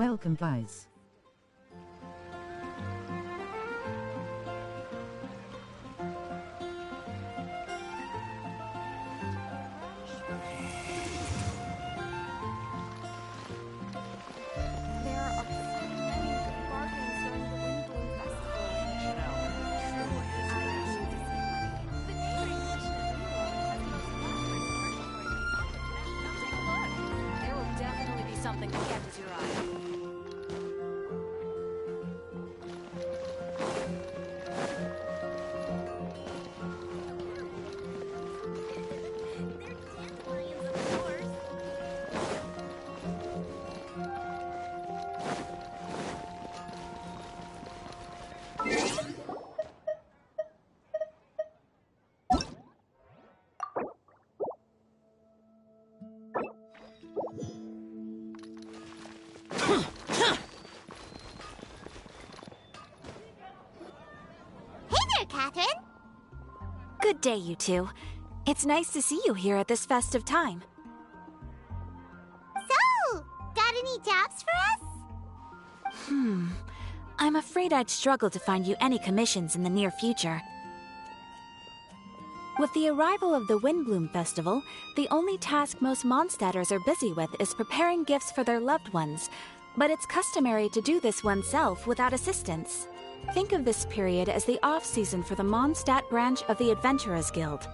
Welcome, guys. Something that catches your eye. Catherine? Good day, you two. It's nice to see you here at this festive time. So, got any jobs for us? I'm afraid I'd struggle to find you any commissions in the near future. With the arrival of the Windbloom Festival, the only task most Mondstadters are busy with is preparing gifts for their loved ones, but it's customary to do this oneself without assistance. Think of this period as the off-season for the Mondstadt branch of the Adventurers Guild.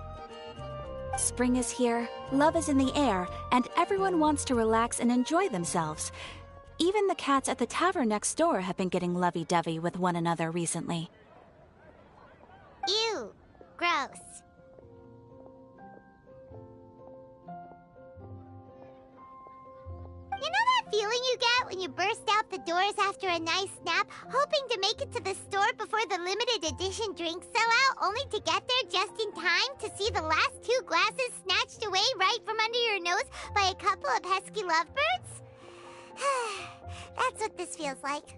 Spring is here, love is in the air, and everyone wants to relax and enjoy themselves. Even the cats at the tavern next door have been getting lovey-dovey with one another recently. Ew, gross. You know that feeling you get when you burst out the doors after a nice nap, hoping to make it to the store before the limited edition drinks sell out, only to get there just in time to see the last 2 glasses snatched away right from under your nose by a couple of pesky lovebirds? That's what this feels like.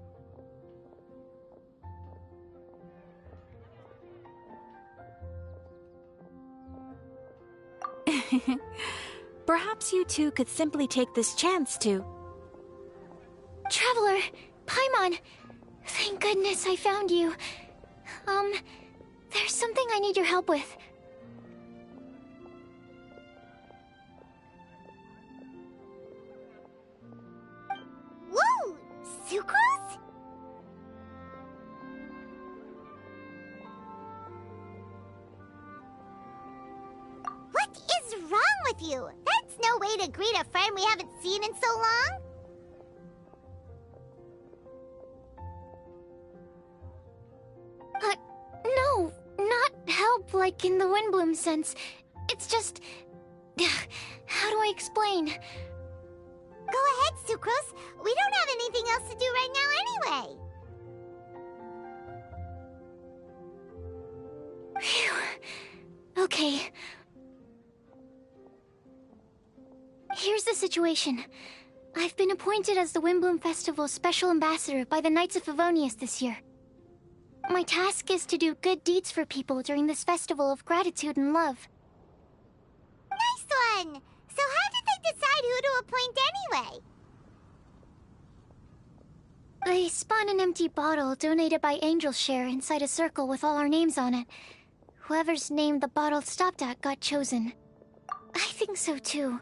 Perhaps you two could simply take this chance to... Traveler! Paimon! Thank goodness I found you. There's something I need your help with. Whoa! Sucrose? What is wrong with you? That's no way to greet a friend we haven't seen in so long. No, not help like in the windbloom sense. It's just... How do I explain? Go ahead, Sucrose. We don't have anything else to do right now anyway. Phew. Okay. Here's the situation. I've been appointed as the Windbloom Festival's special ambassador by the Knights of Favonius this year. My task is to do good deeds for people during this festival of gratitude and love. Nice one! So how did they decide who to appoint anyway? They spun an empty bottle donated by Angel's Share inside a circle with all our names on it. Whoever's name the bottle stopped at got chosen. I think so too.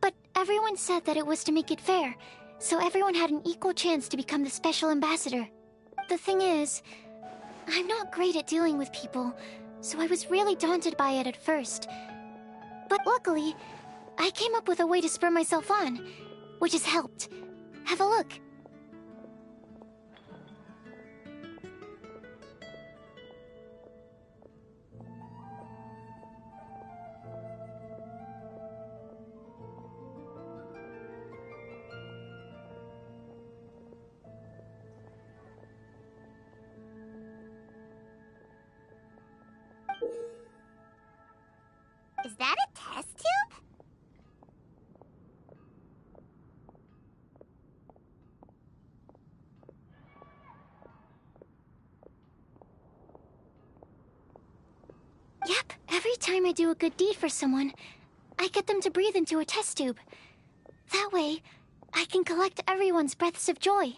But everyone said that it was to make it fair, so everyone had an equal chance to become the special ambassador. The thing is, I'm not great at dealing with people, so I was really daunted by it at first. But luckily, I came up with a way to spur myself on, which has helped. Have a look. Is that a test tube? Yep, every time I do a good deed for someone, I get them to breathe into a test tube. That way, I can collect everyone's breaths of joy.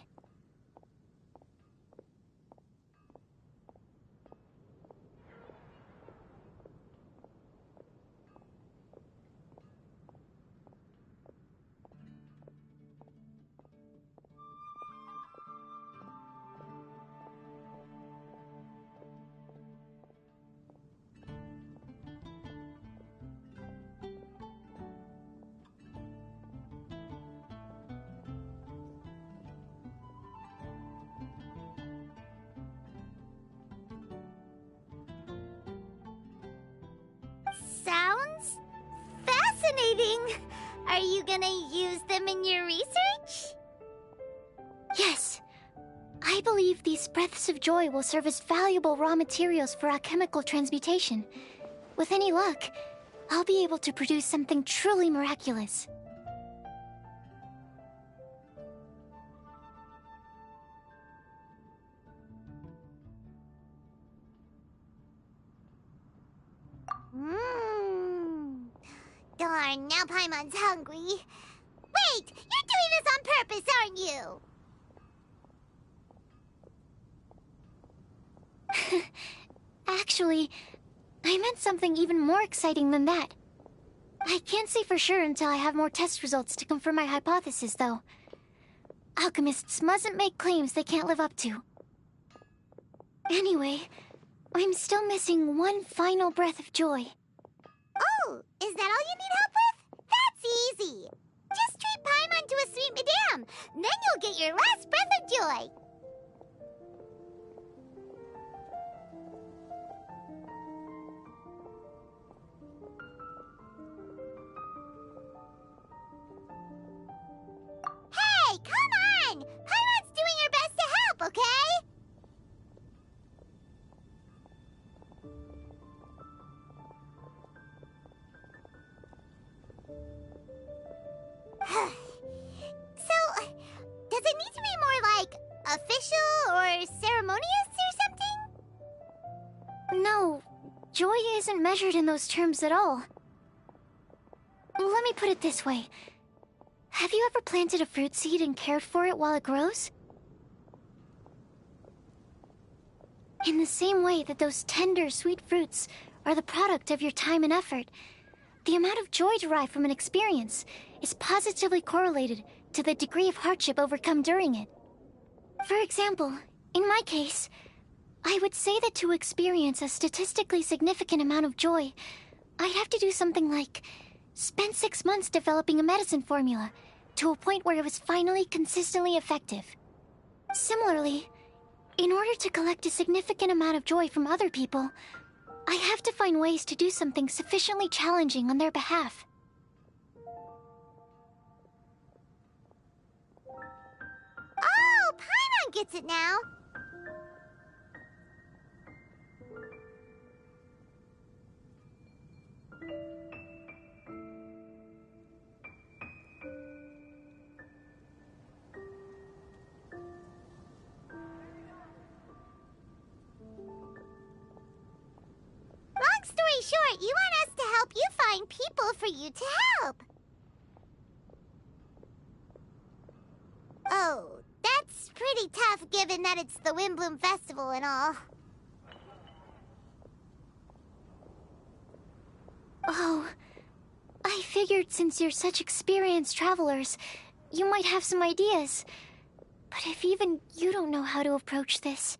Sounds fascinating. Are you gonna use them in your research? Yes. I believe these breaths of joy will serve as valuable raw materials for alchemical transmutation. With any luck, I'll be able to produce something truly miraculous. Mmm. Darn, now Paimon's hungry. Wait, you're doing this on purpose, aren't you? Actually, I meant something even more exciting than that. I can't say for sure until I have more test results to confirm my hypothesis, though. Alchemists mustn't make claims they can't live up to. Anyway, I'm still missing one final breath of joy. Oh, is that all you need help with? That's easy. Just treat Paimon to a sweet madame. Then you'll get your last breath of joy. Hey, come on! Paimon's doing her best to help, okay? So, does it need to be more like official or ceremonious or something? No, joy isn't measured in those terms at all. Let me put it this way. Have you ever planted a fruit seed and cared for it while it grows? In the same way that those tender, sweet fruits are the product of your time and effort, the amount of joy derived from an experience is positively correlated to the degree of hardship overcome during it. For example, in my case, I would say that to experience a statistically significant amount of joy, I'd have to do something like spend 6 months developing a medicine formula to a point where it was finally consistently effective. Similarly, in order to collect a significant amount of joy from other people, I have to find ways to do something sufficiently challenging on their behalf. Oh, Paimon gets it now. Long story short, you want us to help you find people for you to help. Oh, that's pretty tough given that it's the Windbloom Festival and all. Oh, I figured since you're such experienced travelers, you might have some ideas. But if even you don't know how to approach this...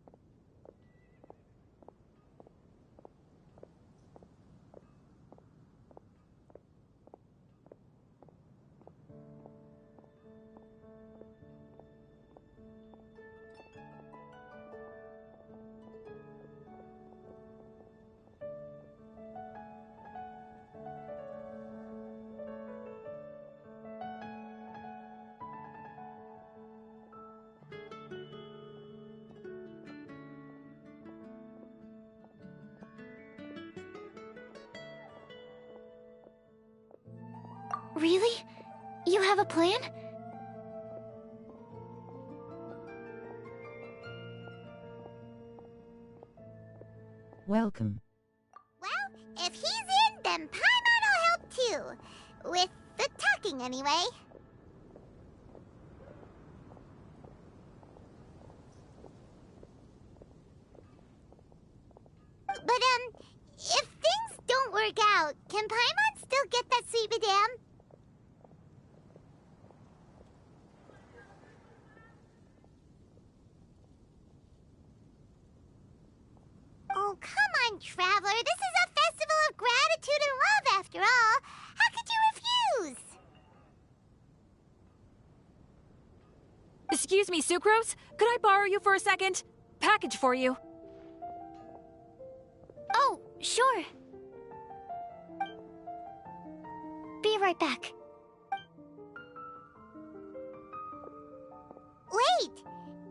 Really? You have a plan? Welcome. Well, if he's in, then Paimon will help too. With the talking, anyway. work out, can Paimon still get that sweet madame? Oh, come on, Traveler. This is a festival of gratitude and love, after all. How could you refuse? Excuse me, Sucrose? Could I borrow you for a second? Package for you. Oh, sure. Be right back. Wait,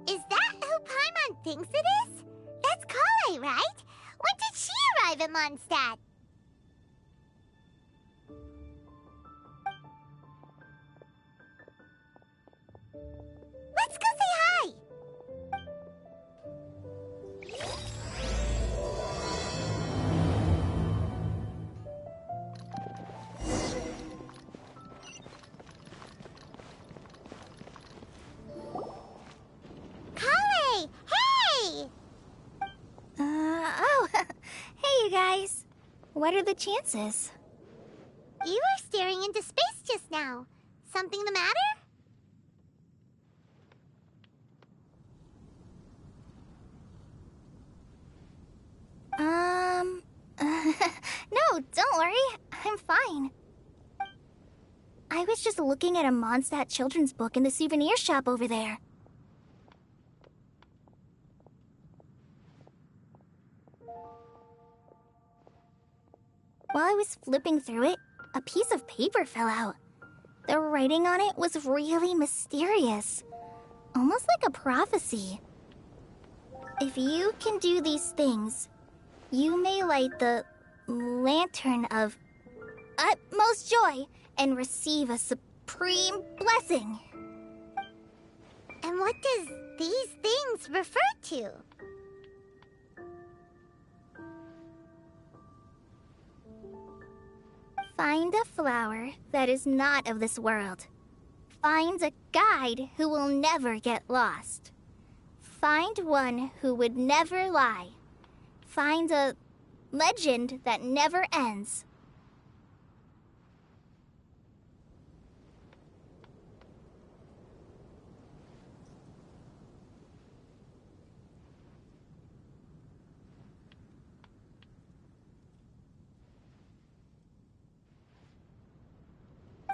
is that who Paimon thinks it is? That's Kale, right? When did she arrive in Mondstadt? Let's go say hi! Kale! Hey! Oh, hey you guys. What are the chances? You were staring into space just now. Something the matter? No, don't worry. I'm fine. I was just looking at a Mondstadt children's book in the souvenir shop over there. While I was flipping through it, a piece of paper fell out. The writing on it was really mysterious, almost like a prophecy. If you can do these things, you may light the lantern of utmost joy and receive a supreme blessing. And what does these things refer to? Find a flower that is not of this world. Find a guide who will never get lost. Find one who would never lie. Find a legend that never ends.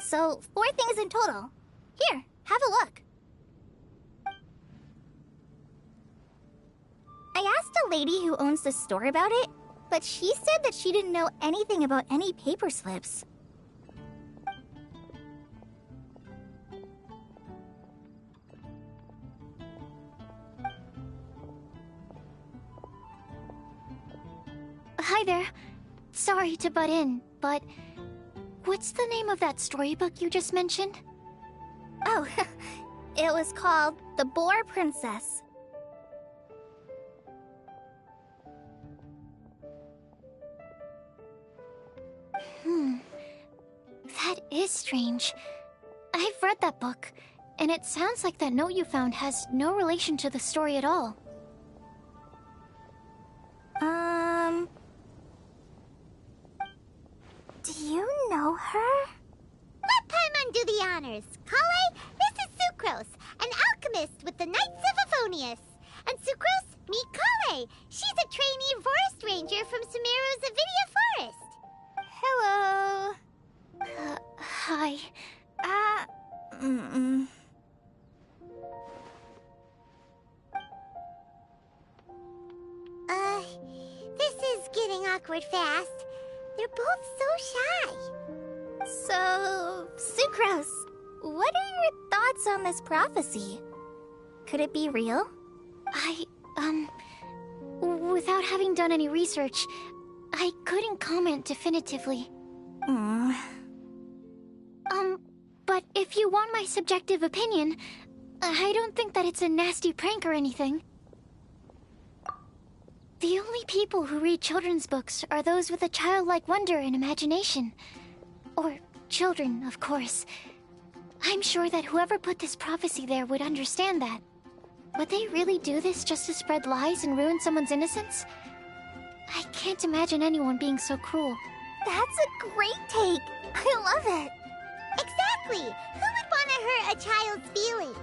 So, 4 things in total. Here, have a look. I asked a lady who owns the store about it, but she said that she didn't know anything about any paper slips. Hi there. Sorry to butt in, but what's the name of that storybook you just mentioned? Oh, it was called The Boar Princess. That is strange. I've read that book, and it sounds like that note you found has no relation to the story at all. Do you know her? Let Paimon do the honors. Kale, this is Sucrose, an alchemist with the Knights of Favonius. And Sucrose, meet Kale. She's a trainee forest ranger from Sumeru's Avidia Forest. Hello. Hi. This is getting awkward fast. They're both so shy. So, Sucrose, what are your thoughts on this prophecy? Could it be real? Without having done any research, I couldn't comment definitively. But if you want my subjective opinion, I don't think that it's a nasty prank or anything. The only people who read children's books are those with a childlike wonder and imagination. Or children, of course. I'm sure that whoever put this prophecy there would understand that. Would they really do this just to spread lies and ruin someone's innocence? I can't imagine anyone being so cruel. That's a great take. I love it. Exactly. Who would want to hurt a child's feelings?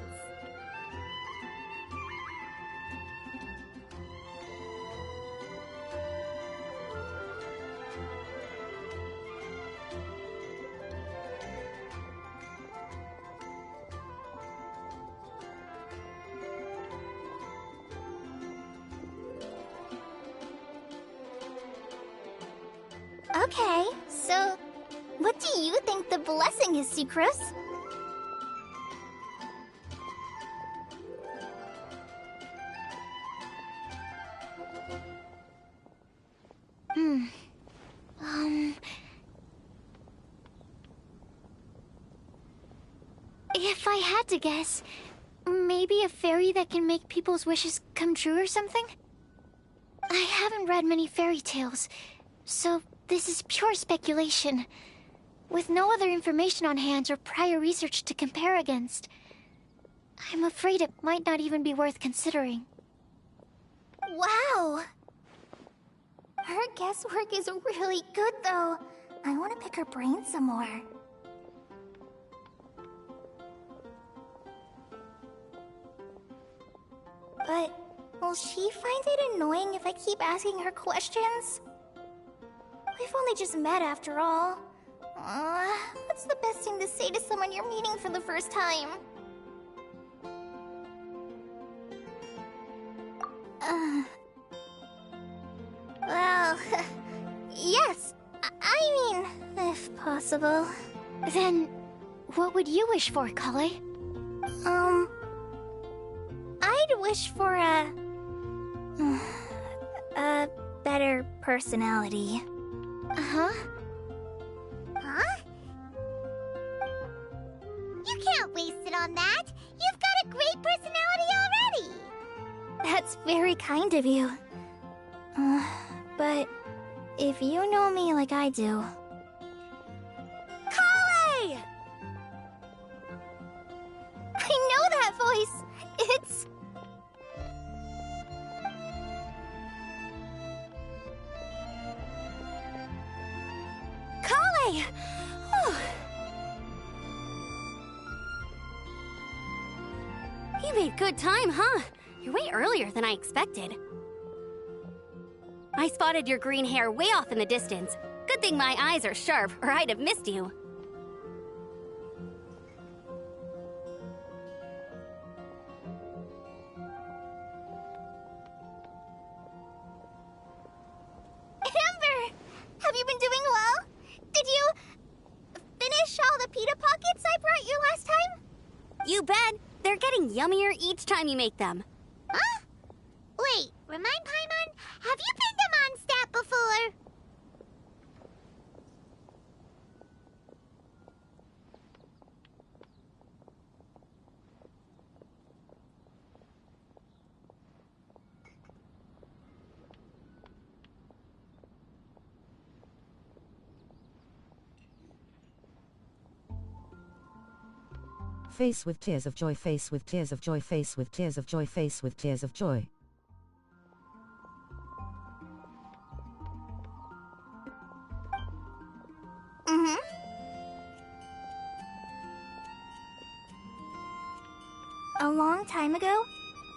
Okay, so what do you think the blessing is, Sucrose? If I had to guess, maybe a fairy that can make people's wishes come true or something? I haven't read many fairy tales, so this is pure speculation. With no other information on hand or prior research to compare against, I'm afraid it might not even be worth considering. Wow! Her guesswork is really good, though. I want to pick her brain some more. But will she find it annoying if I keep asking her questions? We've only just met after all. What's the best thing to say to someone you're meeting for the first time? Well, yes. I mean, if possible. Then, what would you wish for, Kale? I'd wish for a better personality. Uh-huh. Huh? You can't waste it on that. You've got a great personality already. That's very kind of you. But if you know me like I do... Kale! I know that voice. It's... Kale! You made good time, huh? You're way earlier than I expected. I spotted your green hair way off in the distance. Good thing my eyes are sharp, or I'd have missed you. Amber! Have you been doing well? Did you finish all the pita pockets I brought you last time? You bet. They're getting yummier each time you make them. Huh? Wait, remind Paimon, have you been to Mondstadt before? Face with tears of joy, face with tears of joy, face with tears of joy, face with tears of joy. Mm-hmm. A long time ago,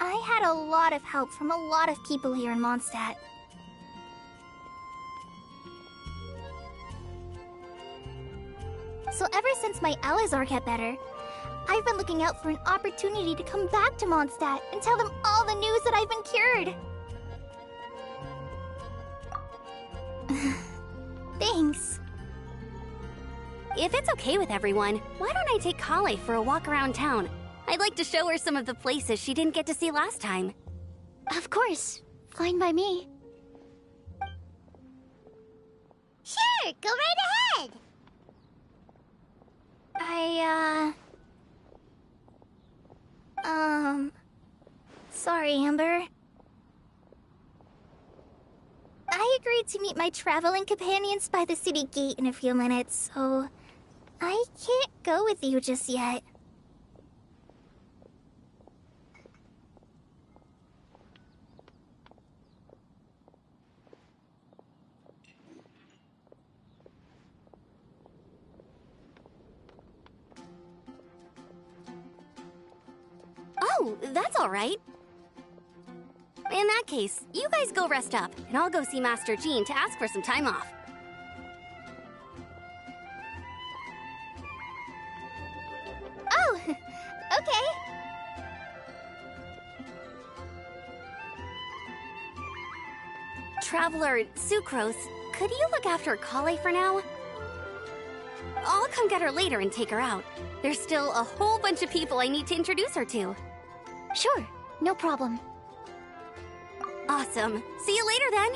I had a lot of help from a lot of people here in Mondstadt. So ever since my Elazar got better, I've been looking out for an opportunity to come back to Mondstadt and tell them all the news that I've been cured. Thanks. If it's okay with everyone, why don't I take Kale for a walk around town? I'd like to show her some of the places she didn't get to see last time. Of course. Fine by me. Sure, go right ahead. Sorry, Amber. I agreed to meet my traveling companions by the city gate in a few minutes, so I can't go with you just yet. Oh, that's all right. In that case, you guys go rest up, and I'll go see Master Jean to ask for some time off. Oh, okay. Traveler Sucrose, could you look after Kale for now? I'll come get her later and take her out. There's still a whole bunch of people I need to introduce her to. Sure, no problem. Awesome. See you later then.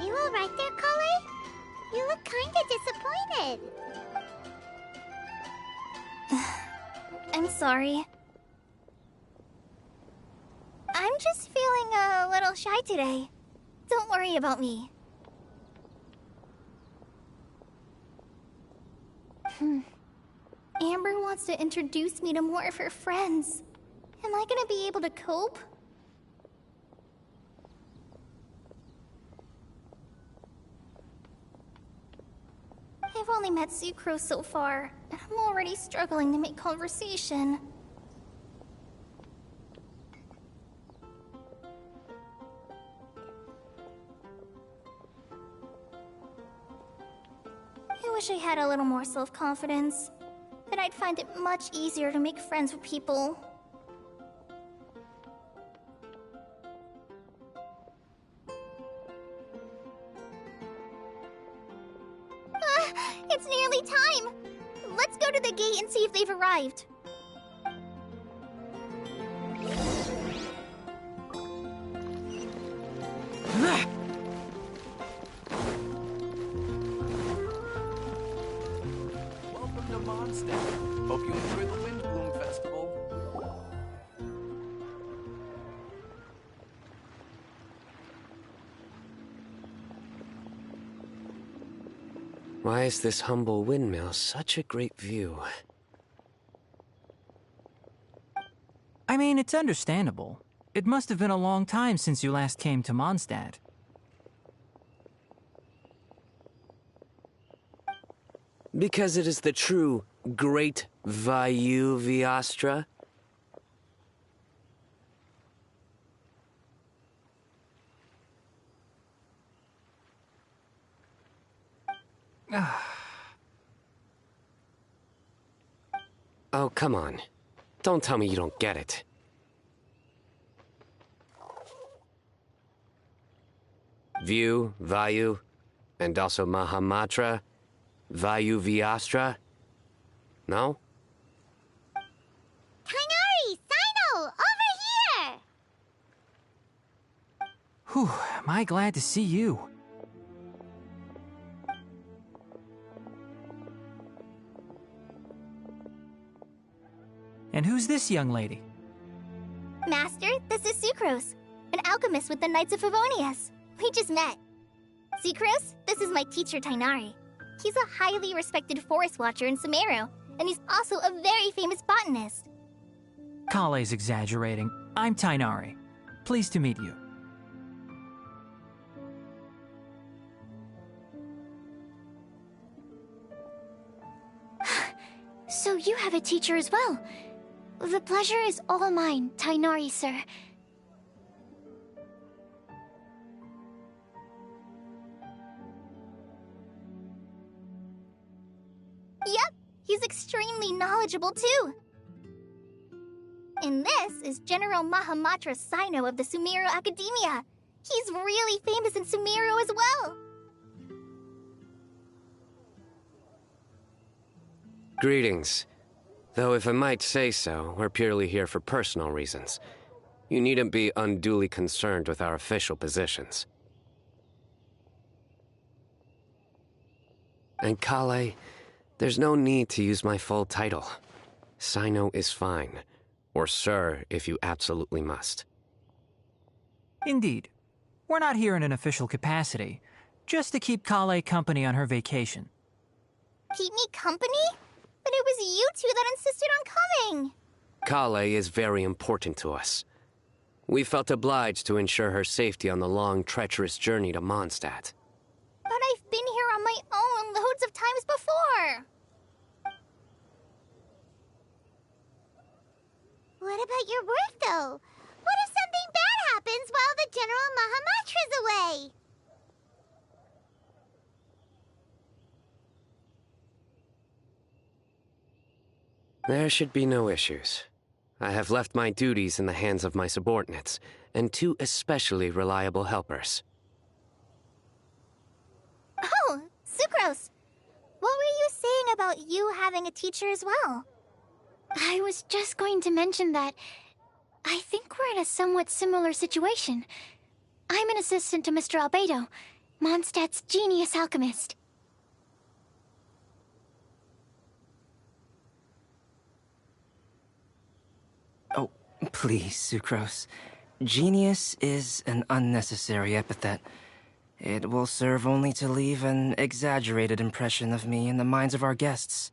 You all right there, Kale? You look kinda disappointed. I'm sorry. I'm just feeling a little shy today. Don't worry about me. Amber wants to introduce me to more of her friends. Am I gonna be able to cope? I've only met Sucrose so far, and I'm already struggling to make conversation. I wish I had a little more self-confidence. Then I'd find it much easier to make friends with people. It's nearly time! Let's go to the gate and see if they've arrived. Welcome to Mondstadt. Hope you enjoy the Windbloom Festival. Why is this humble windmill such a great view? I mean, it's understandable. It must have been a long time since you last came to Mondstadt. Because it is the true Great Vayu Viastra? Oh, come on. Don't tell me you don't get it. View, Vayu, and also Mahamatra, Vayu Viastra? No? Kainari! Sino! Over here! Whew, am I glad to see you. And who's this young lady? Master, this is Sucrose, an alchemist with the Knights of Favonius. We just met. Sucrose, this is my teacher Tainari. He's a highly respected forest watcher in Sumeru, and he's also a very famous botanist. Kale's exaggerating. I'm Tainari. Pleased to meet you. So you have a teacher as well. The pleasure is all mine, Tainari, sir. Yep, he's extremely knowledgeable too. And this is General Mahamatra Sino of the Sumeru Academia. He's really famous in Sumeru as well. Greetings. Though if I might say so, we're purely here for personal reasons. You needn't be unduly concerned with our official positions. And Kale, there's no need to use my full title. Sino is fine. Or sir, if you absolutely must. Indeed. We're not here in an official capacity, just to keep Kale company on her vacation. Keep me company? But it was you two that insisted on coming. Kale is very important to us. We felt obliged to ensure her safety on the long, treacherous journey to Mondstadt. But I loads of times before! What about your work, though? What if something bad happens while the General Mahamatra's away? There should be no issues. I have left my duties in the hands of my subordinates, and 2 especially reliable helpers. Oh, Sucrose! What were you saying about you having a teacher as well? I was just going to mention that I think we're in a somewhat similar situation. I'm an assistant to Mr. Albedo, Mondstadt's genius alchemist. Oh, please, Sucrose. Genius is an unnecessary epithet. It will serve only to leave an exaggerated impression of me in the minds of our guests.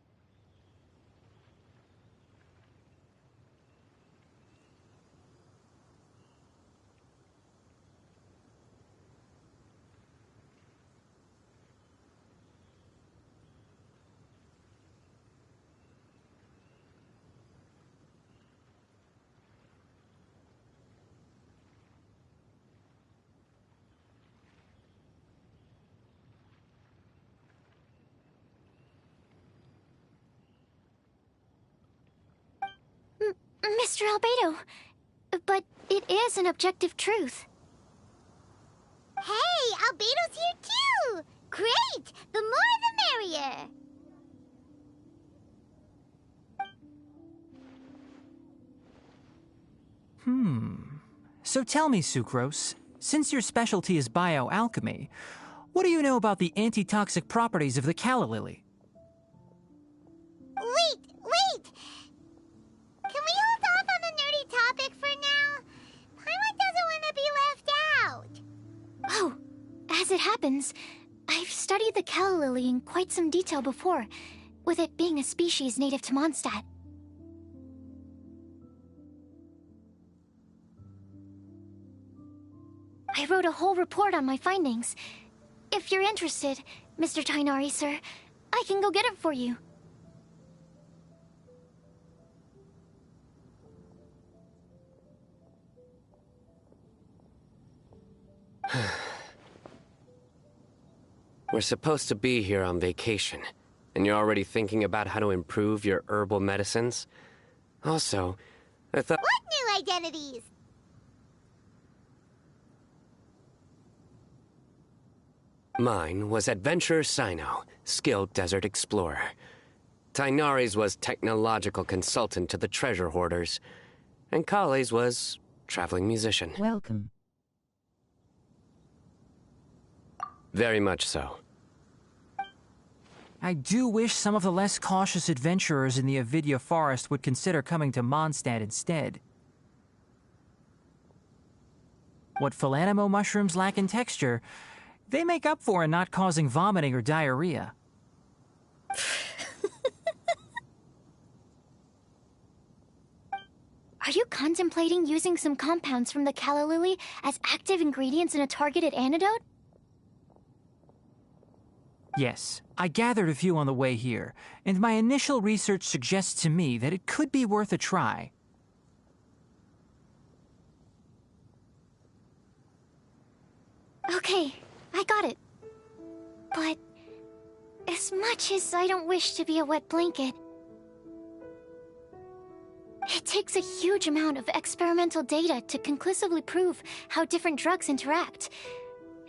Mr. Albedo, but it is an objective truth. Hey, Albedo's here too! Great! The more the merrier! So tell me, Sucrose, since your specialty is bioalchemy, what do you know about the antitoxic properties of the calla lily? Wait! Can we hold off on the nerdy topic for now? Paimon doesn't want to be left out. Oh, as it happens, I've studied the calla lily in quite some detail before, with it being a species native to Mondstadt. I wrote a whole report on my findings. If you're interested, Mr. Tainari, sir, I can go get it for you. We're supposed to be here on vacation, and you're already thinking about how to improve your herbal medicines? Also, I thought— What new identities? Mine was Adventurer Sino, skilled desert explorer. Tainari's was technological consultant to the treasure hoarders. And Kale's was traveling musician. Welcome. Very much so. I do wish some of the less cautious adventurers in the Avidya forest would consider coming to Mondstadt instead. What Philanimo mushrooms lack in texture, they make up for in not causing vomiting or diarrhea. Are you contemplating using some compounds from the calla lily as active ingredients in a targeted antidote? Yes, I gathered a few on the way here, and my initial research suggests to me that it could be worth a try. Okay, I got it. But as much as I don't wish to be a wet blanket, it takes a huge amount of experimental data to conclusively prove how different drugs interact.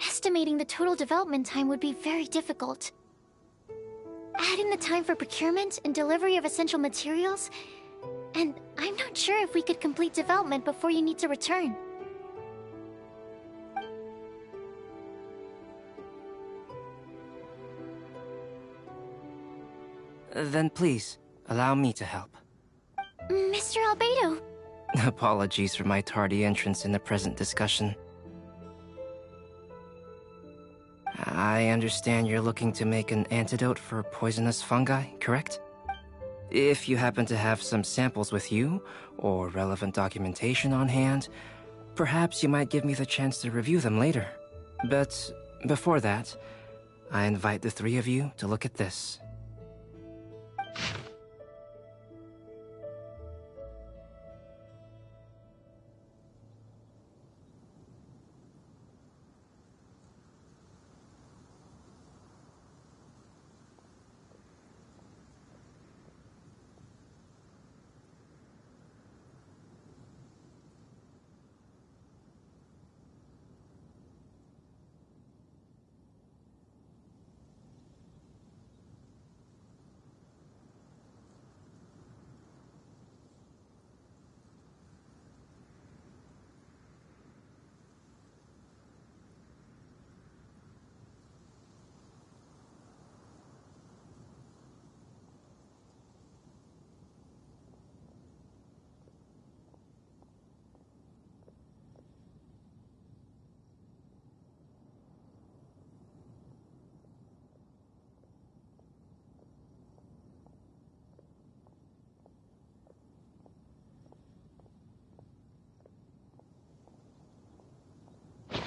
Estimating the total development time would be very difficult. Add in the time for procurement and delivery of essential materials, and I'm not sure if we could complete development before you need to return. Then please, allow me to help. Mr. Albedo! Apologies for my tardy entrance in the present discussion. I understand you're looking to make an antidote for poisonous fungi, correct? If you happen to have some samples with you, or relevant documentation on hand, perhaps you might give me the chance to review them later. But before that, I invite the three of you to look at this.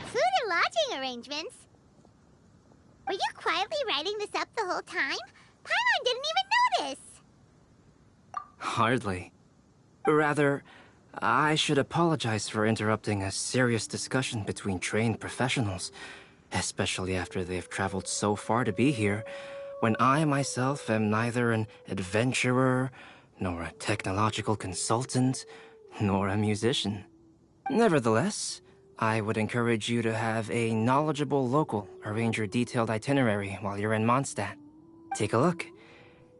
Food and lodging arrangements? Were you quietly writing this up the whole time? Paimon didn't even notice! Hardly. Rather, I should apologize for interrupting a serious discussion between trained professionals, especially after they've traveled so far to be here, when I myself am neither an adventurer, nor a technological consultant, nor a musician. Nevertheless, I would encourage you to have a knowledgeable local arrange your detailed itinerary while you're in Mondstadt. Take a look,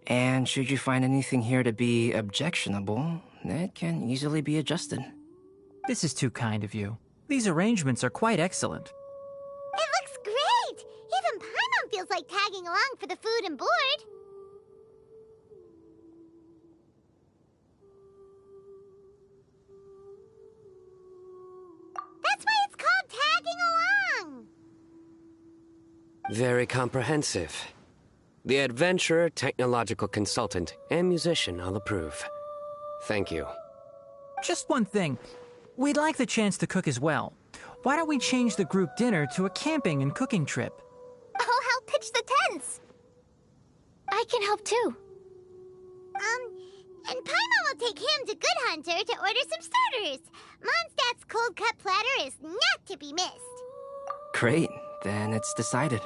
and should you find anything here to be objectionable, it can easily be adjusted. This is too kind of you. These arrangements are quite excellent. It looks great! Even Paimon feels like tagging along for the food and board. That's why it's called tagging along! Very comprehensive. The adventurer, technological consultant, and musician all approve. Thank you. Just one thing. We'd like the chance to cook as well. Why don't we change the group dinner to a camping and cooking trip? I'll help pitch the tents. I can help too. And Paimon will take him to Good Hunter to order some starters. Mondstadt's cold cut platter is not to be missed. Great, then it's decided.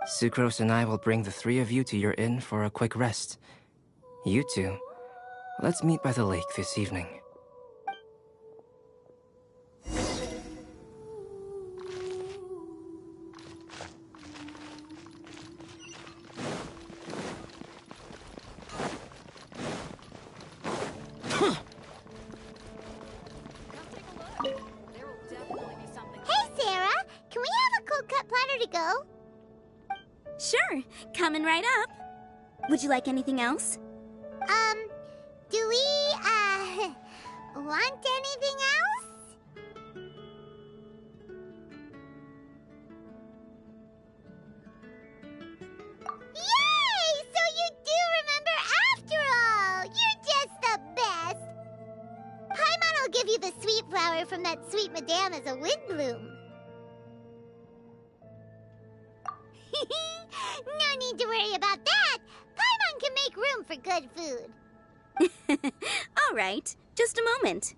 Sucrose and I will bring the three of you to your inn for a quick rest. You two, let's meet by the lake this evening. Hey, Sarah! Can we have a cold cut platter to go? Sure, coming right up. Would you like anything else? Do we, want anything else? Yay! So you do remember after all! You're just the best! Paimon will give you the sweet flower from that sweet madame as a windbloom. No need to worry about that! Paimon can make room for good food. All right, just a moment.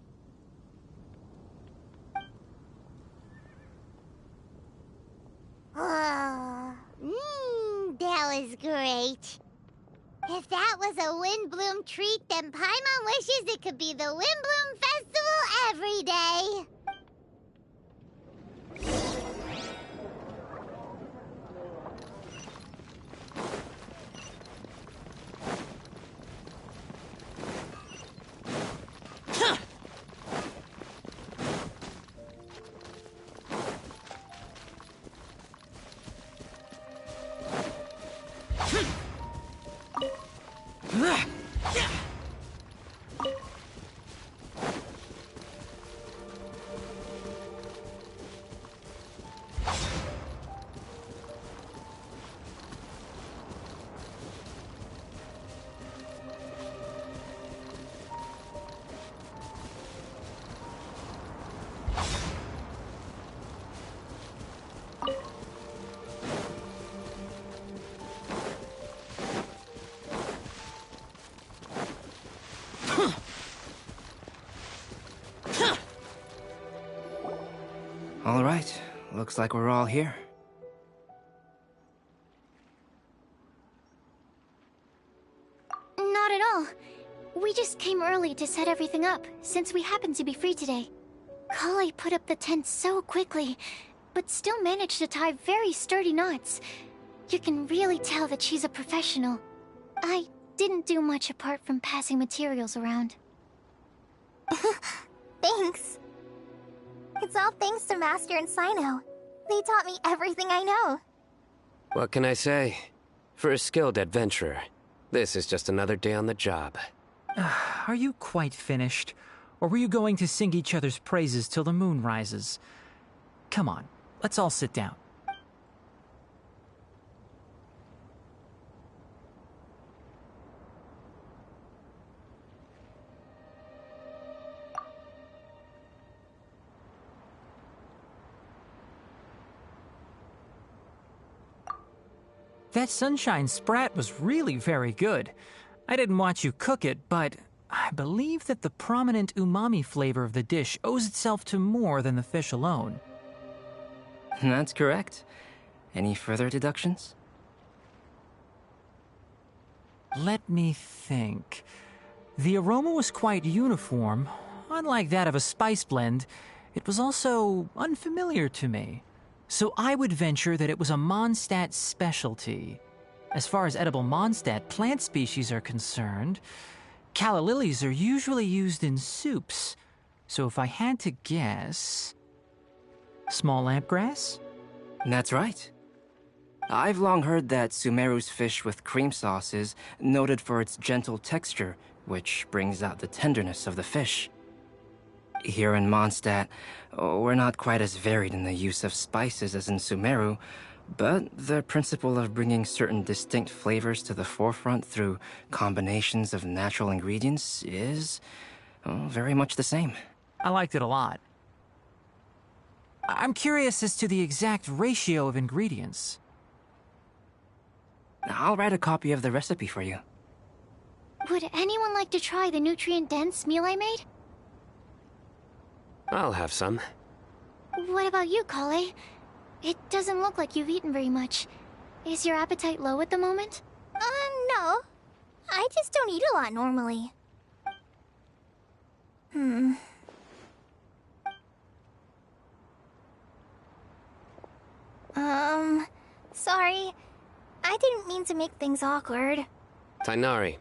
Oh, that was great. If that was a windbloom treat, then Paimon wishes it could be the Windbloom Festival every day. All right, looks like we're all here. Not at all. We just came early to set everything up, since we happen to be free today. Kale put up the tent so quickly, but still managed to tie very sturdy knots. You can really tell that she's a professional. I didn't do much apart from passing materials around. Thanks. It's all thanks to Master and Sino. They taught me everything I know. What can I say? For a skilled adventurer, this is just another day on the job. Are you quite finished? Or were you going to sing each other's praises till the moon rises? Come on, let's all sit down. That sunshine sprat was really very good. I didn't watch you cook it, but I believe that the prominent umami flavor of the dish owes itself to more than the fish alone. That's correct. Any further deductions? Let me think. The aroma was quite uniform. Unlike that of a spice blend, it was also unfamiliar to me. So I would venture that it was a Mondstadt specialty. As far as edible Mondstadt plant species are concerned, calla lilies are usually used in soups. So if I had to guess... small lampgrass? That's right. I've long heard that Sumeru's fish with cream sauce is noted for its gentle texture, which brings out the tenderness of the fish. Here in Mondstadt, we're not quite as varied in the use of spices as in Sumeru, but the principle of bringing certain distinct flavors to the forefront through combinations of natural ingredients is very much the same. I liked it a lot. I'm curious as to the exact ratio of ingredients. I'll write a copy of the recipe for you. Would anyone like to try the nutrient-dense meal I made? I'll have some. What about you, Kale? It doesn't look like you've eaten very much. Is your appetite low at the moment? No. I just don't eat a lot normally. Sorry. I didn't mean to make things awkward. Tighnari.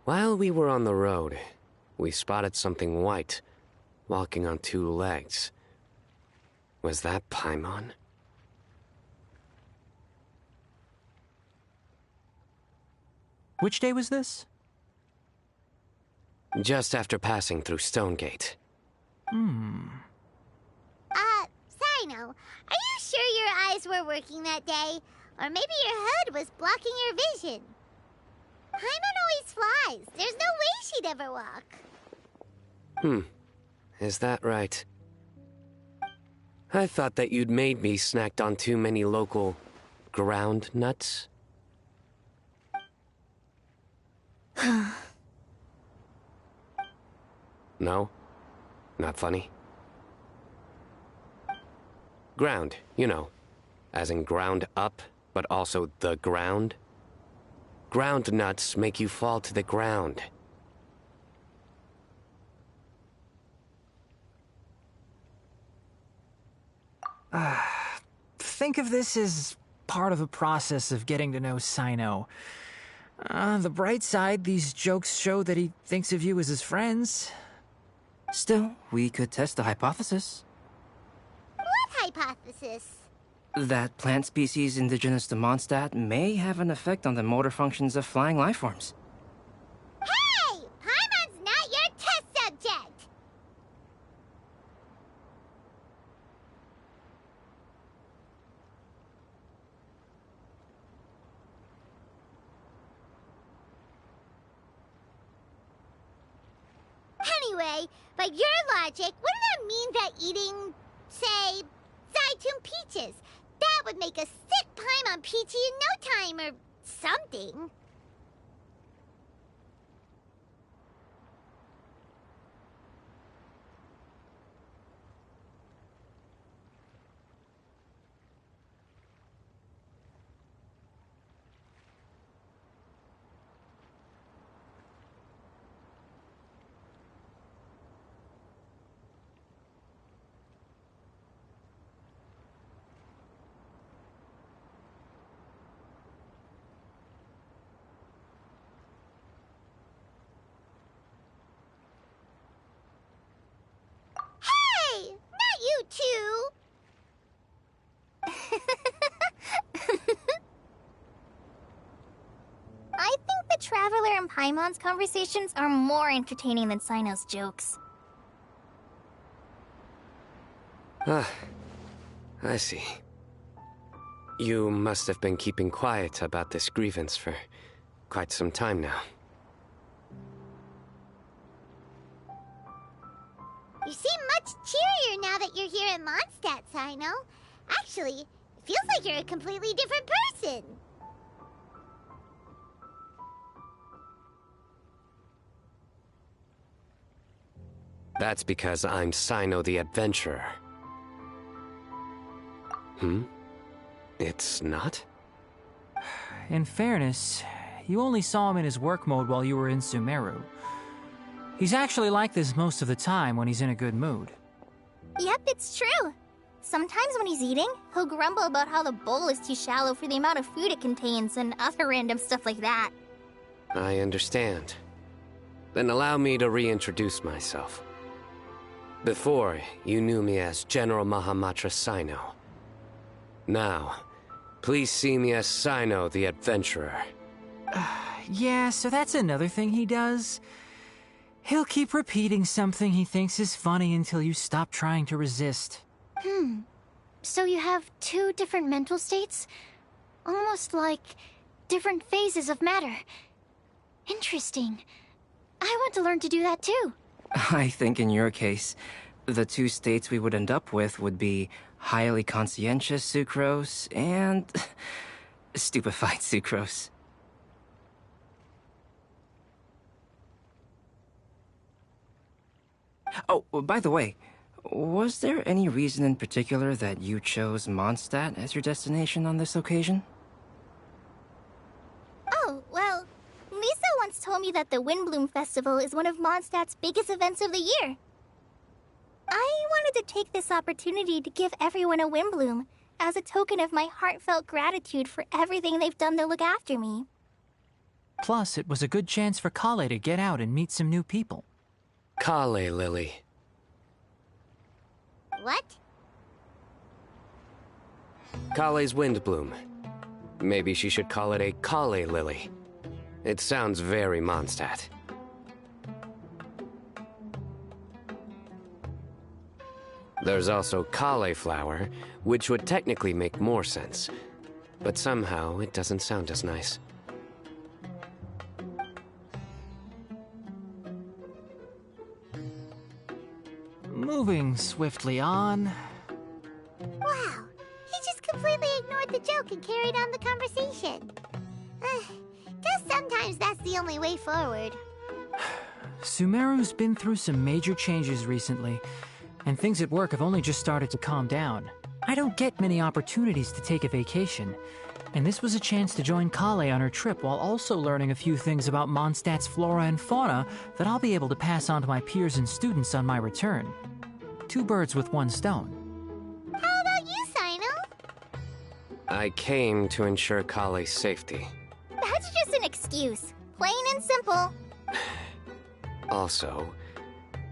While we were on the road, we spotted something white, walking on two legs. Was that Paimon? Which day was this? Just after passing through Stonegate. Sino, are you sure your eyes were working that day? Or maybe your hood was blocking your vision? Paimon always flies. There's no way she'd ever walk. Is that right? I thought that you'd made me snacked on too many local ground nuts. No? Not funny? Ground, you know. As in ground up, but also the ground. Ground nuts make you fall to the ground. Think of this as part of the process of getting to know Sino. On the bright side, these jokes show that he thinks of you as his friends. Still, we could test the hypothesis. What hypothesis? That plant species indigenous to Mondstadt may have an effect on the motor functions of flying lifeforms. Hey! Paimon's not your test subject! Anyway, by your logic, wouldn't that mean that eating, say, Zaitun peaches, that would make a sick Paimon peachy in no time, or something? Traveler and Paimon's conversations are more entertaining than Sino's jokes. Ah, I see. You must have been keeping quiet about this grievance for quite some time now. You seem much cheerier now that you're here at Mondstadt, Sino. Actually, it feels like you're a completely different person. That's because I'm Sino the Adventurer. It's not? In fairness, you only saw him in his work mode while you were in Sumeru. He's actually like this most of the time when he's in a good mood. Yep, it's true. Sometimes when he's eating, he'll grumble about how the bowl is too shallow for the amount of food it contains and other random stuff like that. I understand. Then allow me to reintroduce myself. Before, you knew me as General Mahamatra Sino. Now, please see me as Sino the Adventurer. Yeah, so that's another thing he does. He'll keep repeating something he thinks is funny until you stop trying to resist. So you have two different mental states? Almost like different phases of matter. Interesting. I want to learn to do that too. I think in your case, the two states we would end up with would be highly conscientious sucrose and stupefied sucrose. Oh, by the way, was there any reason in particular that you chose Mondstadt as your destination on this occasion? Oh, well, Lisa once told me that the Windbloom Festival is one of Mondstadt's biggest events of the year. I wanted to take this opportunity to give everyone a Windbloom as a token of my heartfelt gratitude for everything they've done to look after me. Plus, it was a good chance for Kale to get out and meet some new people. Kale Lily. What? Kale's Windbloom. Maybe she should call it a Kale Lily. It sounds very Mondstadt. There's also cauliflower, which would technically make more sense. But somehow, it doesn't sound as nice. Moving swiftly on. Wow, he just completely ignored the joke and carried on the conversation. Guess sometimes that's the only way forward. Sumeru's been through some major changes recently, and things at work have only just started to calm down. I don't get many opportunities to take a vacation, and this was a chance to join Kale on her trip while also learning a few things about Mondstadt's flora and fauna that I'll be able to pass on to my peers and students on my return. Two birds with one stone. How about you, Sino? I came to ensure Kale's safety. That's just an excuse. Plain and simple. Also,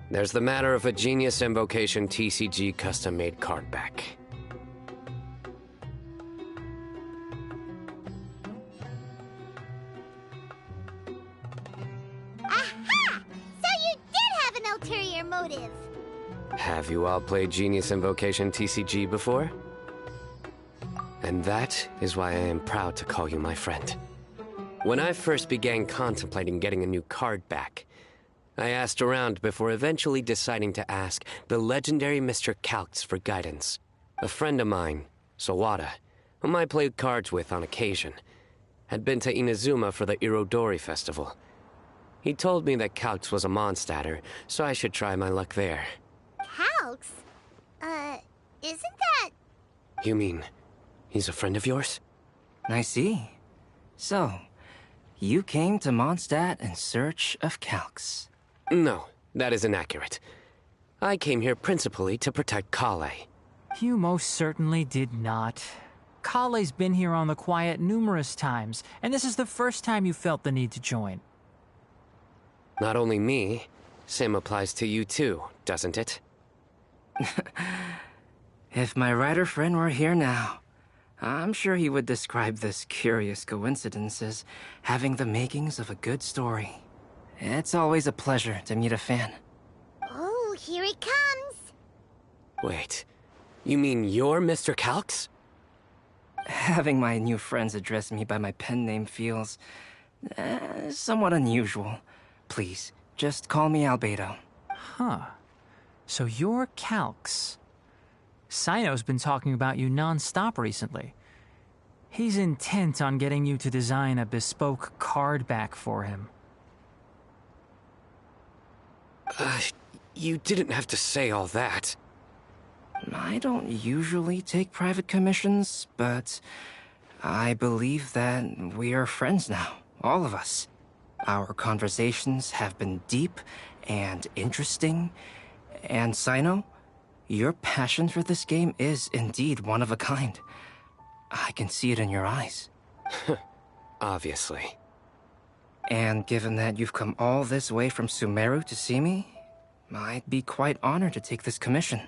there's the matter of a Genius Invocation TCG custom-made card back. Aha! So you did have an ulterior motive. Have you all played Genius Invocation TCG before? And that is why I am proud to call you my friend. When I first began contemplating getting a new card back, I asked around before eventually deciding to ask the legendary Mr. Calx for guidance. A friend of mine, Sawada, whom I played cards with on occasion, had been to Inazuma for the Irodori festival. He told me that Calx was a Mondstadter, so I should try my luck there. Calx? Isn't that... You mean, he's a friend of yours? I see. So, you came to Mondstadt in search of Calx. No, that is inaccurate. I came here principally to protect Kale. You most certainly did not. Kale's been here on the quiet numerous times, and this is the first time you felt the need to join. Not only me, same applies to you too, doesn't it? If my writer friend were here now, I'm sure he would describe this curious coincidence as having the makings of a good story. It's always a pleasure to meet a fan. Oh, here it comes. Wait, you mean you're Mr. Calx? Having my new friends address me by my pen name feels somewhat unusual. Please, just call me Albedo. Huh. So you're Calx. Sino's been talking about you non-stop recently. He's intent on getting you to design a bespoke card back for him. You didn't have to say all that. I don't usually take private commissions, but I believe that we are friends now, all of us. Our conversations have been deep and interesting, and Sino, your passion for this game is indeed one of a kind. I can see it in your eyes. Obviously. And given that you've come all this way from Sumeru to see me, I'd be quite honored to take this commission.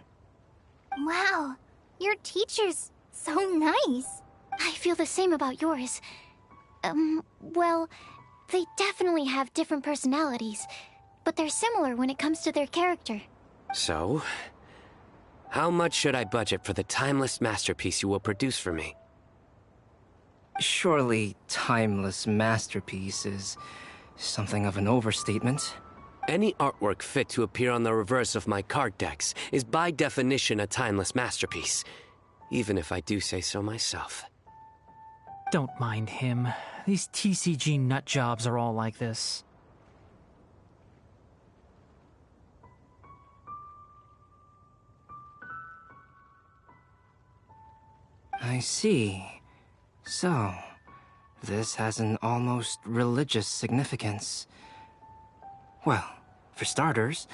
Wow, your teacher's so nice. I feel the same about yours. Well, they definitely have different personalities, but they're similar when it comes to their character. So, how much should I budget for the timeless masterpiece you will produce for me? Surely, timeless masterpiece is something of an overstatement. Any artwork fit to appear on the reverse of my card decks is by definition a timeless masterpiece, even if I do say so myself. Don't mind him. These TCG nutjobs are all like this. I see. So, this has an almost religious significance. Well, for starters,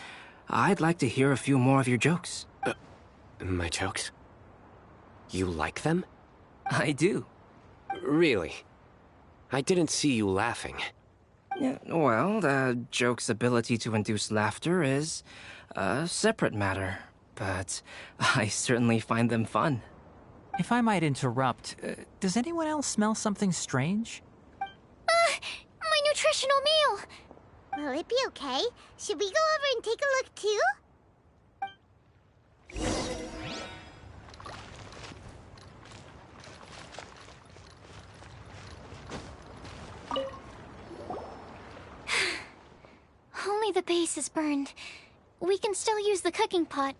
I'd like to hear a few more of your jokes. My jokes? You like them? I do. Really? I didn't see you laughing. Yeah, well, the joke's ability to induce laughter is a separate matter, but I certainly find them fun. If I might interrupt, does anyone else smell something strange? My nutritional meal! Will it be okay? Should we go over and take a look too? Only the base is burned. We can still use the cooking pot.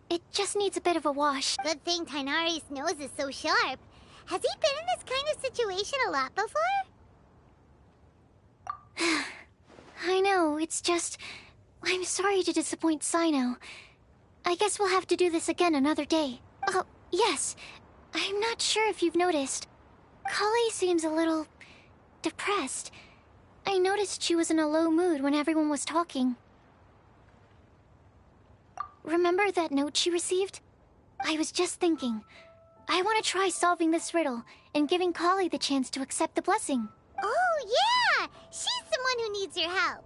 It just needs a bit of a wash. Good thing Tainari's nose is so sharp. Has he been in this kind of situation a lot before? I know, it's just... I'm sorry to disappoint Sino. I guess we'll have to do this again another day. Oh, yes. I'm not sure if you've noticed. Kali seems a little... depressed. I noticed she was in a low mood when everyone was talking. Remember that note she received? I was just thinking. I want to try solving this riddle and giving Kali the chance to accept the blessing. Oh, yeah! She's the one who needs your help.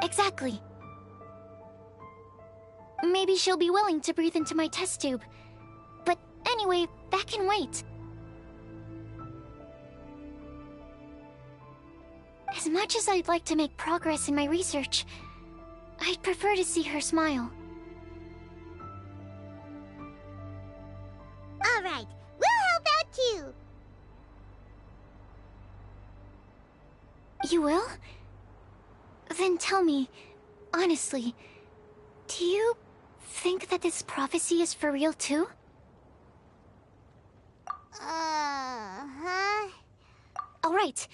Exactly. Maybe she'll be willing to breathe into my test tube. But anyway, that can wait. As much as I'd like to make progress in my research, I'd prefer to see her smile. All right, we'll help out too. You will? Then tell me, honestly, do you think that this prophecy is for real too? Huh? Alright,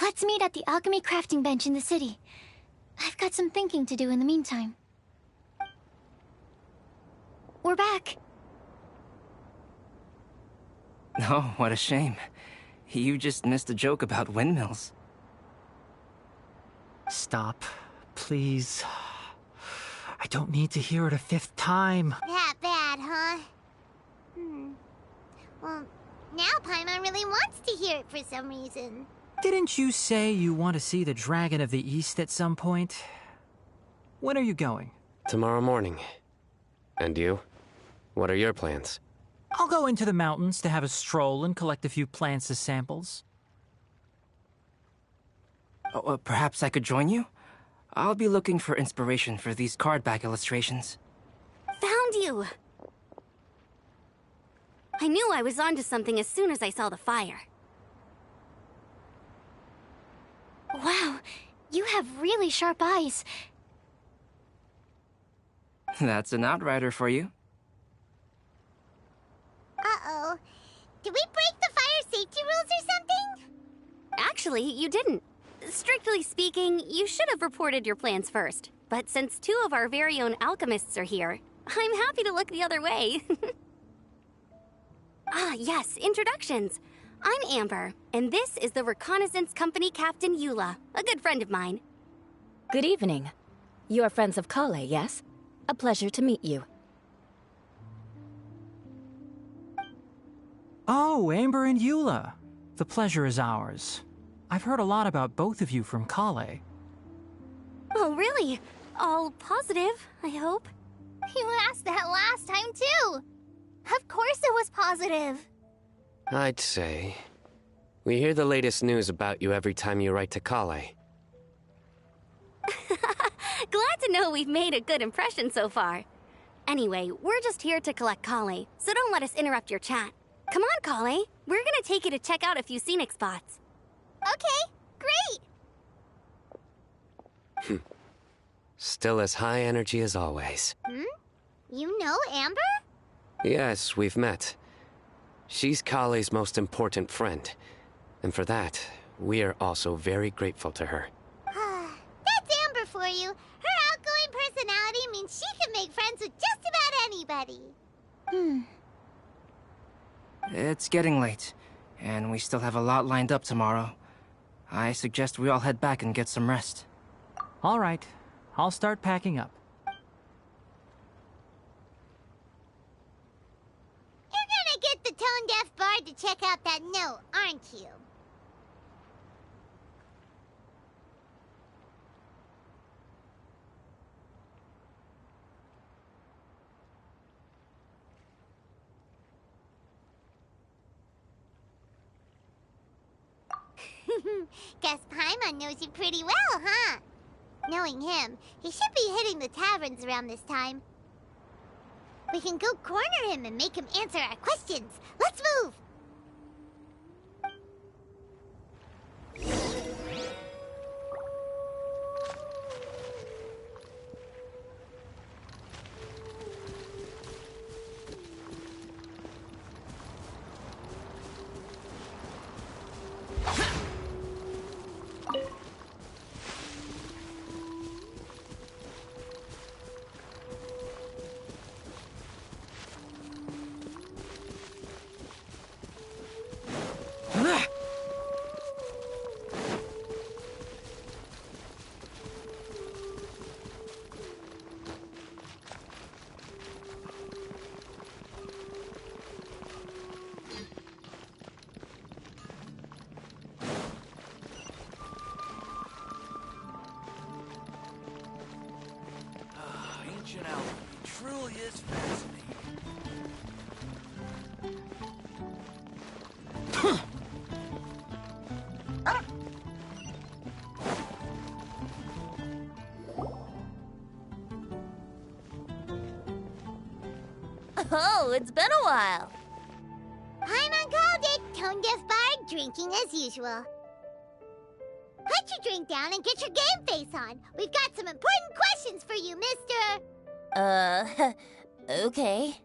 let's meet at the alchemy crafting bench in the city. I've got some thinking to do in the meantime. We're back. Oh, what a shame. You just missed a joke about windmills. Stop, please. I don't need to hear it a fifth time. That bad, huh? Well, Now Paimon really wants to hear it for some reason. Didn't you say you want to see the Dragon of the East at some point? When are you going? Tomorrow morning. And you? What are your plans? I'll go into the mountains to have a stroll and collect a few plants as samples. Perhaps I could join you? I'll be looking for inspiration for these card back illustrations. Found you! I knew I was onto something as soon as I saw the fire. Wow, you have really sharp eyes. That's an outrider for you. Uh-oh. Did we break the fire safety rules or something? Actually, you didn't. Strictly speaking, you should have reported your plans first. But since 2 of our very own alchemists are here, I'm happy to look the other way. Ah, yes, introductions. I'm Amber, and this is the Reconnaissance Company Captain Eula, a good friend of mine. Good evening. You are friends of Kale, yes? A pleasure to meet you. Oh, Amber and Eula. The pleasure is ours. I've heard a lot about both of you from Kale. Oh, really? All positive, I hope. You asked that last time, too. Of course it was positive. I'd say. We hear the latest news about you every time you write to Kale. Glad to know we've made a good impression so far. Anyway, we're just here to collect Kale, so don't let us interrupt your chat. Come on, Kale. We're gonna take you to check out a few scenic spots. Okay, great. Still as high energy as always. You know Amber? Yes, we've met. She's Kale's most important friend. And for that, we are also very grateful to her. That's Amber for you. Her outgoing personality means she can make friends with just about anybody. It's getting late, and we still have a lot lined up tomorrow. I suggest we all head back and get some rest. All right, I'll start packing up. You're gonna get the tone-deaf bard to check out that note, aren't you? Guess Paimon knows you pretty well, huh? Knowing him, he should be hitting the taverns around this time. We can go corner him and make him answer our questions. Let's move! Ancient alchemy truly is fascinating. Oh, it's been a while. Paimon called it. Tone-deaf bard drinking as usual. Put your drink down and get your game face on. We've got some important questions for you, mister. Okay.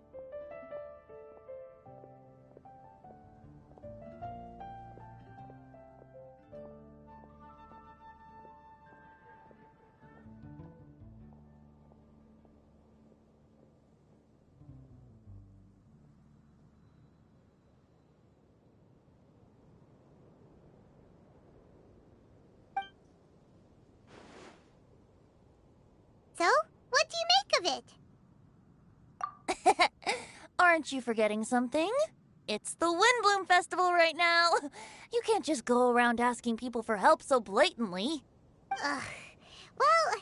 So, what do you make of it? Aren't you forgetting something? It's the Windbloom Festival right now. You can't just go around asking people for help so blatantly. Ugh. Well,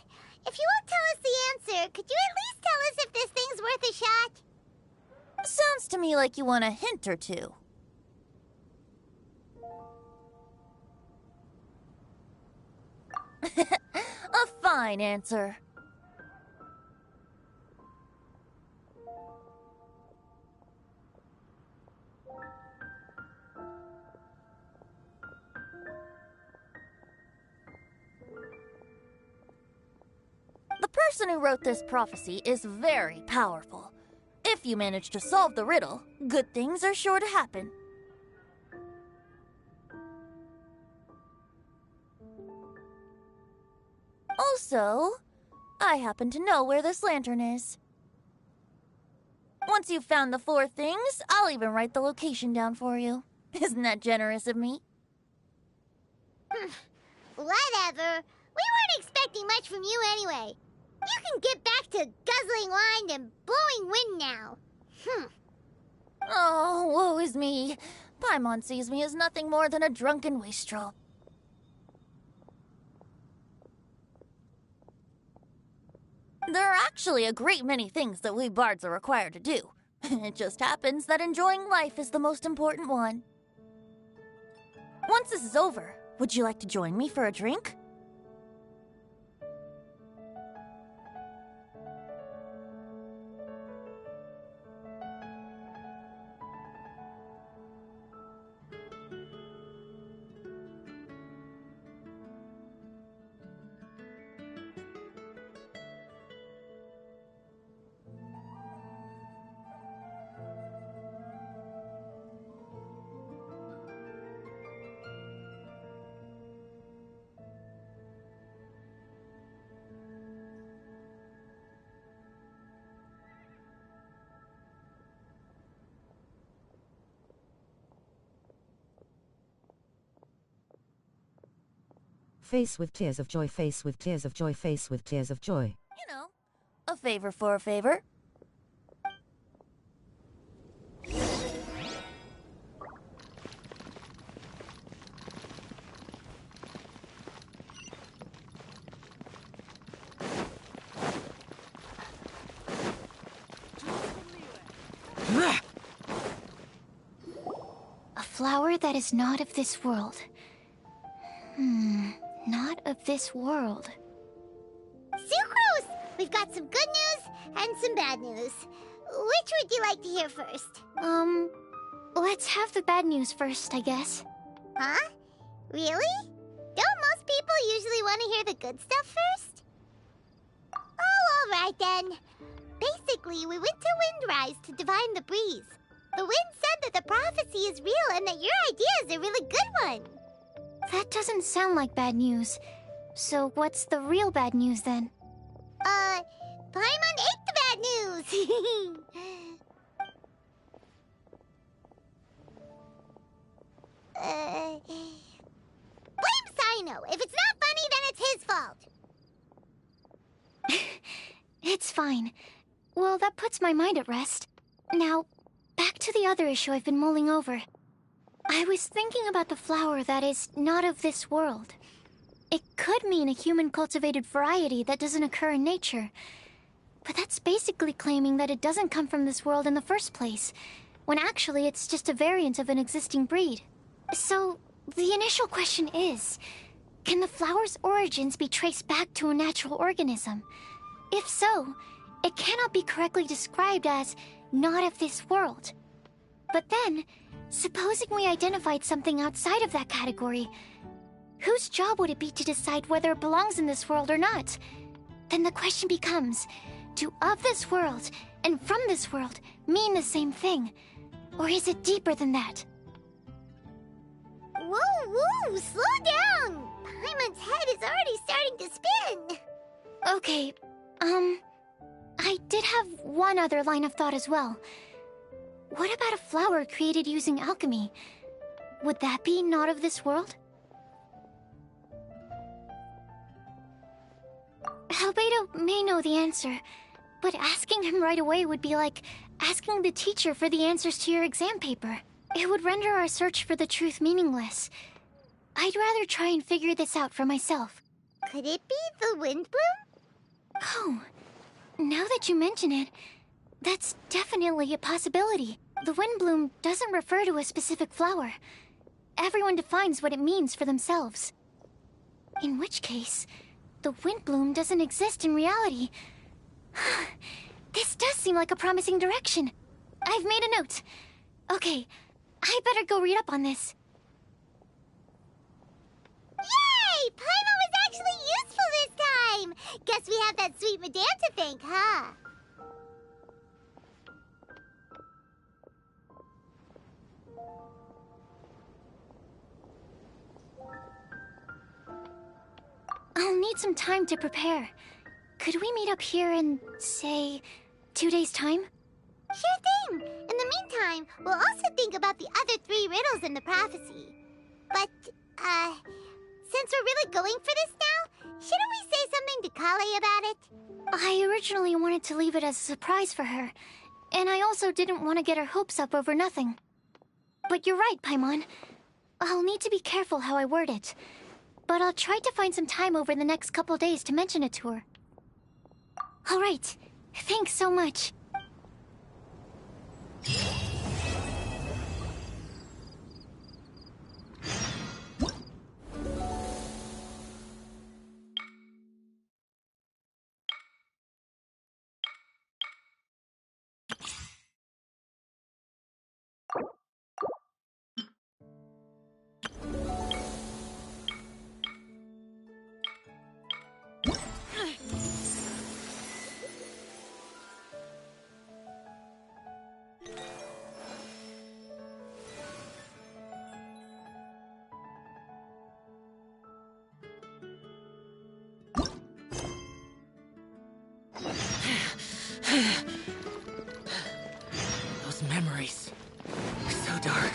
if you won't tell us the answer, could you at least tell us if this thing's worth a shot? Sounds to me like you want a hint or two. A fine answer. The person who wrote this prophecy is very powerful. If you manage to solve the riddle, good things are sure to happen. Also, I happen to know where this lantern is. Once you've found the 4 things, I'll even write the location down for you. Isn't that generous of me? Whatever. We weren't expecting much from you anyway. You can get back to guzzling wine and blowing wind now. Oh, woe is me. Paimon sees me as nothing more than a drunken wastrel. There are actually a great many things that we bards are required to do. It just happens that enjoying life is the most important one. Once this is over, would you like to join me for a drink? Face with tears of joy, face with tears of joy, face with tears of joy. You know, a favor for a favor. A flower that is not of this world. Not of this world. Sucrose! We've got some good news and some bad news. Which would you like to hear first? Let's have the bad news first, I guess. Huh? Really? Don't most people usually want to hear the good stuff first? Oh, alright then. Basically, we went to Windrise to divine the breeze. The wind said that the prophecy is real and that your idea is a really good one. That doesn't sound like bad news. So what's the real bad news then? Paimon ate the bad news! Blame Sino. If it's not funny, then it's his fault. It's fine. Well, that puts my mind at rest. Now, back to the other issue I've been mulling over. I was thinking about the flower that is not of this world. It could mean a human-cultivated variety that doesn't occur in nature. But that's basically claiming that it doesn't come from this world in the first place, when actually it's just a variant of an existing breed. So, the initial question is, can the flower's origins be traced back to a natural organism? If so, it cannot be correctly described as not of this world. But then, supposing we identified something outside of that category, whose job would it be to decide whether it belongs in this world or not? Then the question becomes, do of this world and from this world mean the same thing? Or is it deeper than that? Whoa, slow down! Paimon's head is already starting to spin! Okay, I did have one other line of thought as well. What about a flower created using alchemy? Would that be not of this world? Albedo may know the answer, but asking him right away would be like asking the teacher for the answers to your exam paper. It would render our search for the truth meaningless. I'd rather try and figure this out for myself. Could it be the windbloom? Oh, now that you mention it, that's definitely a possibility. The windbloom doesn't refer to a specific flower. Everyone defines what it means for themselves. In which case, the windbloom doesn't exist in reality. This does seem like a promising direction. I've made a note. Okay, I better go read up on this. Yay! Paimon was actually useful this time! Guess we have that sweet madame to thank, huh? I'll need some time to prepare. Could we meet up here in, say, 2 days' time? Sure thing! In the meantime, we'll also think about the other 3 riddles in the prophecy. But, since we're really going for this now, shouldn't we say something to Kale about it? I originally wanted to leave it as a surprise for her, and I also didn't want to get her hopes up over nothing. But you're right, Paimon. I'll need to be careful how I word it. But I'll try to find some time over the next couple days to mention it to her. All right. Thanks so much. Those memories. So dark.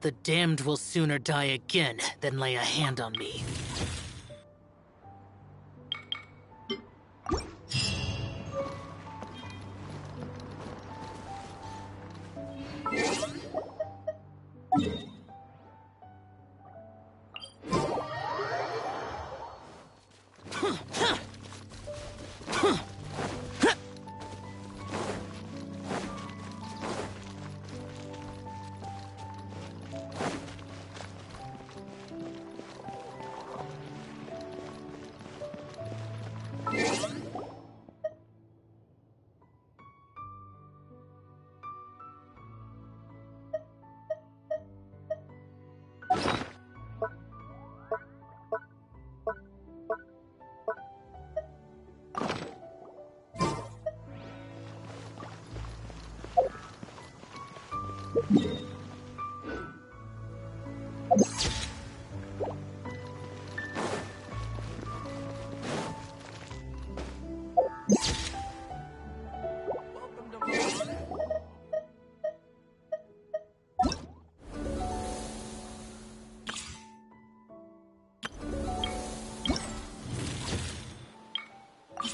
The damned will sooner die again than lay a hand on me.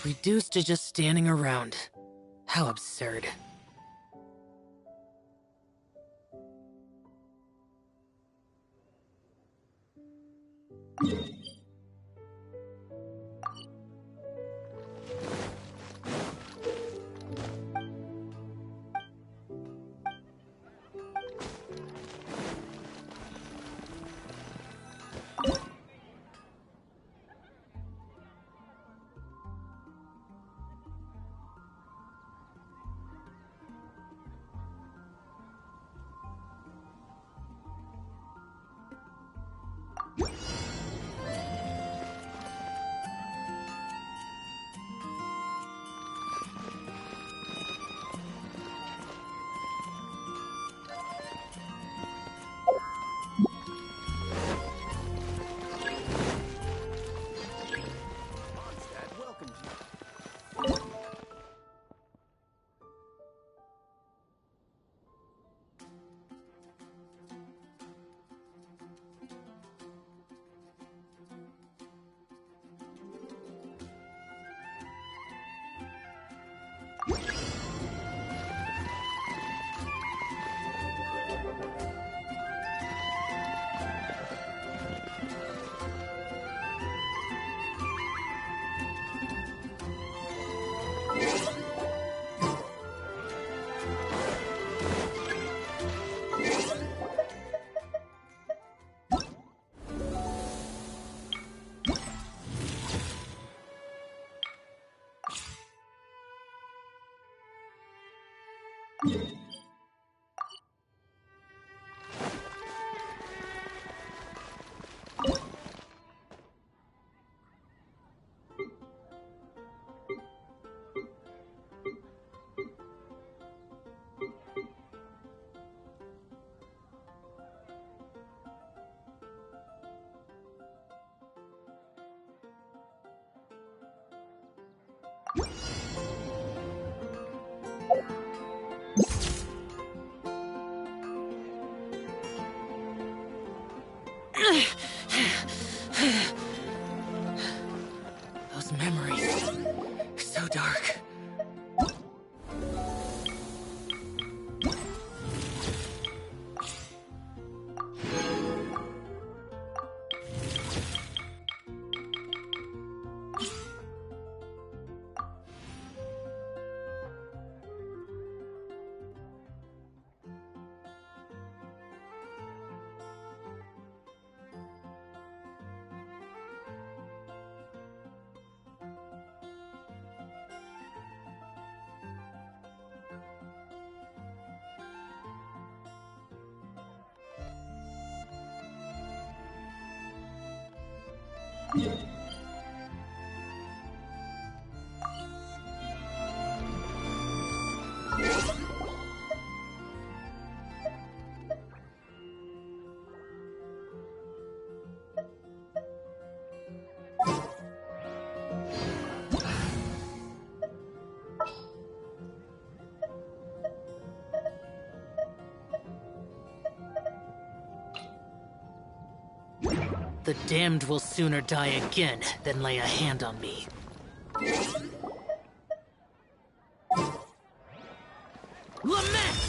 Reduced to just standing around. How absurd. Mondstadt welcomes you. Those memories. So dark. The damned will sooner die again than lay a hand on me. Lament!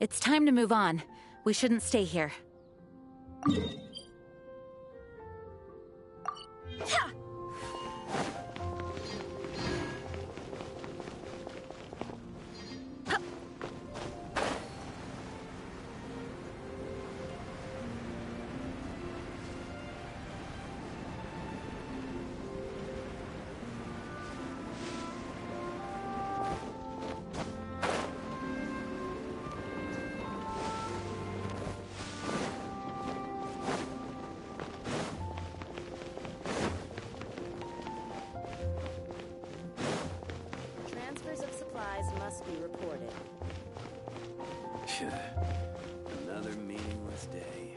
It's time to move on. We shouldn't stay here. Transfers of supplies must be reported. Another meaningless day.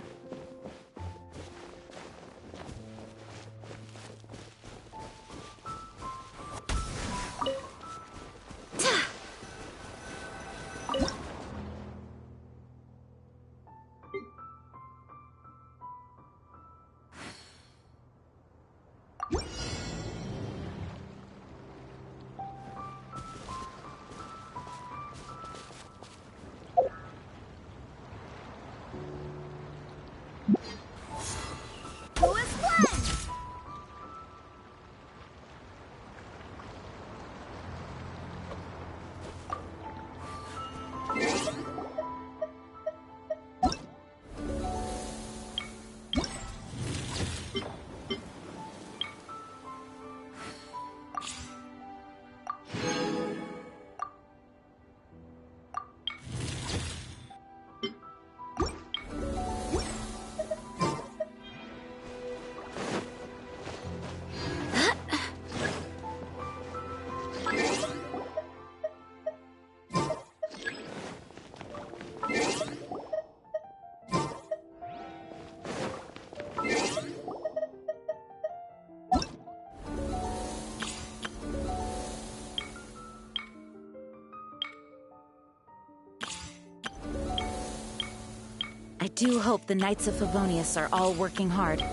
I do hope the Knights of Favonius are all working hard.